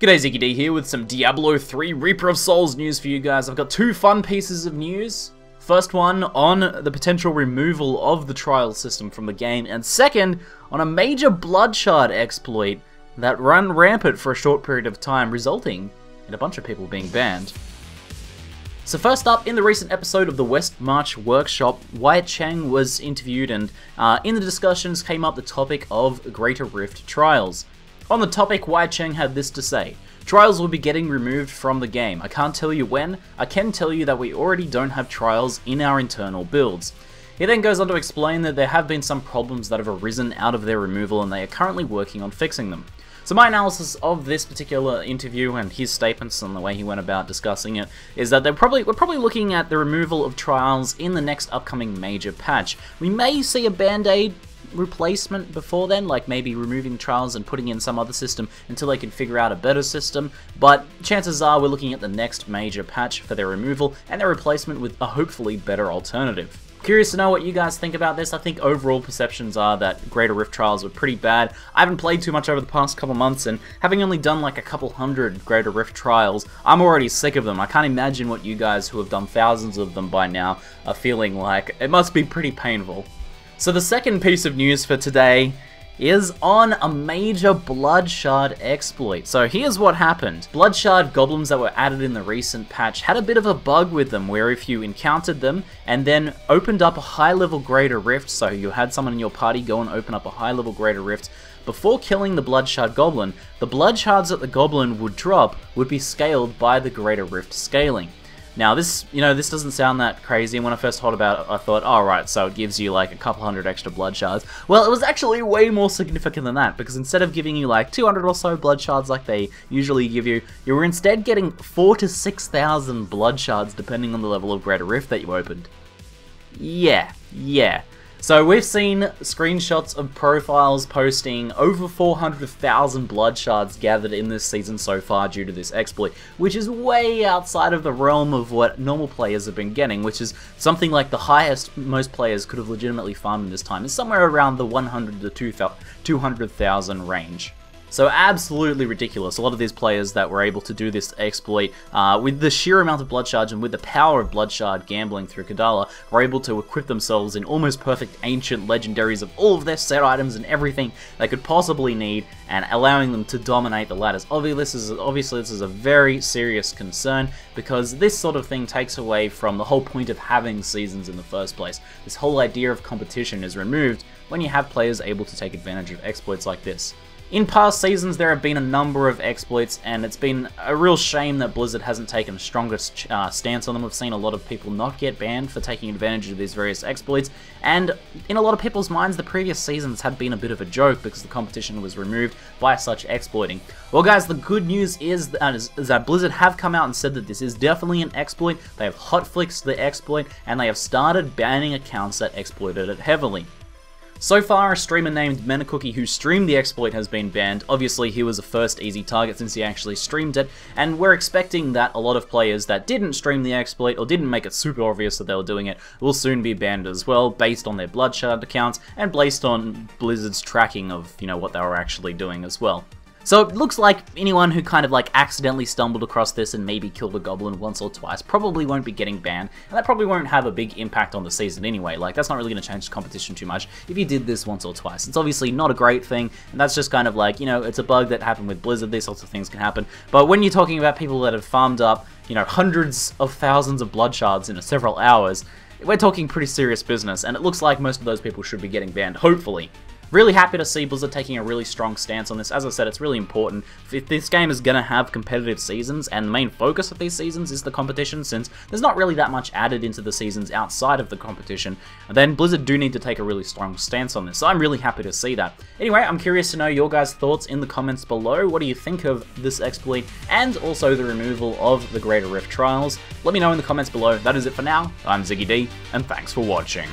G'day, ZiggyD here with some Diablo 3 Reaper of Souls news for you guys. I've got two fun pieces of news. First one on the potential removal of the trial system from the game, and second on a major Bloodshard exploit that ran rampant for a short period of time, resulting in a bunch of people being banned. So first up, in the recent episode of the West March Workshop, Wyatt Cheng was interviewed, and in the discussions came up the topic of Greater Rift trials. On the topic, Wyatt Cheng had this to say: "Trials will be getting removed from the game. I can't tell you when. I can tell you that we already don't have trials in our internal builds." He then goes on to explain that there have been some problems that have arisen out of their removal and they are currently working on fixing them. So my analysis of this particular interview and his statements and the way he went about discussing it is that we're probably looking at the removal of trials in the next upcoming major patch. We may see a band-aid replacement before then, like maybe removing trials and putting in some other system until they can figure out a better system, but chances are we're looking at the next major patch for their removal and their replacement with a hopefully better alternative. Curious to know what you guys think about this. I think overall perceptions are that Greater Rift trials were pretty bad. I haven't played too much over the past couple months, and having only done like a couple hundred Greater Rift trials, I'm already sick of them. I can't imagine what you guys who have done thousands of them by now are feeling like. It must be pretty painful. So the second piece of news for today is on a major Bloodshard exploit. So here's what happened. Bloodshard Goblins that were added in the recent patch had a bit of a bug with them, where if you encountered them and then opened up a high-level Greater Rift, so you had someone in your party go and open up a high-level Greater Rift, before killing the Bloodshard Goblin, the Bloodshards that the Goblin would drop would be scaled by the Greater Rift scaling. Now this doesn't sound that crazy, and when I first heard about it I thought, oh right, so it gives you like a couple hundred extra blood shards. Well, it was actually way more significant than that, because instead of giving you like 200 or so blood shards like they usually give you, you were instead getting 4,000 to 6,000 blood shards depending on the level of Greater Rift that you opened. Yeah. So we've seen screenshots of profiles posting over 400,000 blood shards gathered in this season so far due to this exploit, which is way outside of the realm of what normal players have been getting, which is something like the highest most players could have legitimately farmed in this time is somewhere around the 100 to 200,000 range. So absolutely ridiculous. A lot of these players that were able to do this exploit with the sheer amount of blood shards and with the power of Bloodshard gambling through Kadala were able to equip themselves in almost perfect ancient legendaries of all of their set items and everything they could possibly need, and allowing them to dominate the ladders. Obviously this is a very serious concern, because this sort of thing takes away from the whole point of having seasons in the first place. This whole idea of competition is removed when you have players able to take advantage of exploits like this. In past seasons there have been a number of exploits, and it's been a real shame that Blizzard hasn't taken a stronger stance on them. We've seen a lot of people not get banned for taking advantage of these various exploits, and in a lot of people's minds the previous seasons had been a bit of a joke because the competition was removed by such exploiting. Well guys, the good news is that Blizzard have come out and said that this is definitely an exploit. They have hotfixed the exploit, and they have started banning accounts that exploited it heavily. So far, a streamer named Menacookie who streamed the exploit has been banned. Obviously, he was the first easy target since he actually streamed it, and we're expecting that a lot of players that didn't stream the exploit or didn't make it super obvious that they were doing it will soon be banned as well, based on their Bloodshard accounts and based on Blizzard's tracking of, what they were actually doing as well. So it looks like anyone who kind of like accidentally stumbled across this and maybe killed a goblin once or twice probably won't be getting banned, and that probably won't have a big impact on the season anyway. Like, that's not really going to change the competition too much if you did this once or twice. It's obviously not a great thing, and that's just kind of like, it's a bug that happened with Blizzard. These sorts of things can happen. But when you're talking about people that have farmed up, hundreds of thousands of blood shards in several hours, we're talking pretty serious business, and it looks like most of those people should be getting banned, hopefully. Really happy to see Blizzard taking a really strong stance on this. As I said, it's really important. If this game is going to have competitive seasons, and the main focus of these seasons is the competition, since there's not really that much added into the seasons outside of the competition, then Blizzard do need to take a really strong stance on this. So I'm really happy to see that. Anyway, I'm curious to know your guys' thoughts in the comments below. What do you think of this exploit, and also the removal of the Greater Rift trials? Let me know in the comments below. That is it for now. I'm ZiggyD, and thanks for watching.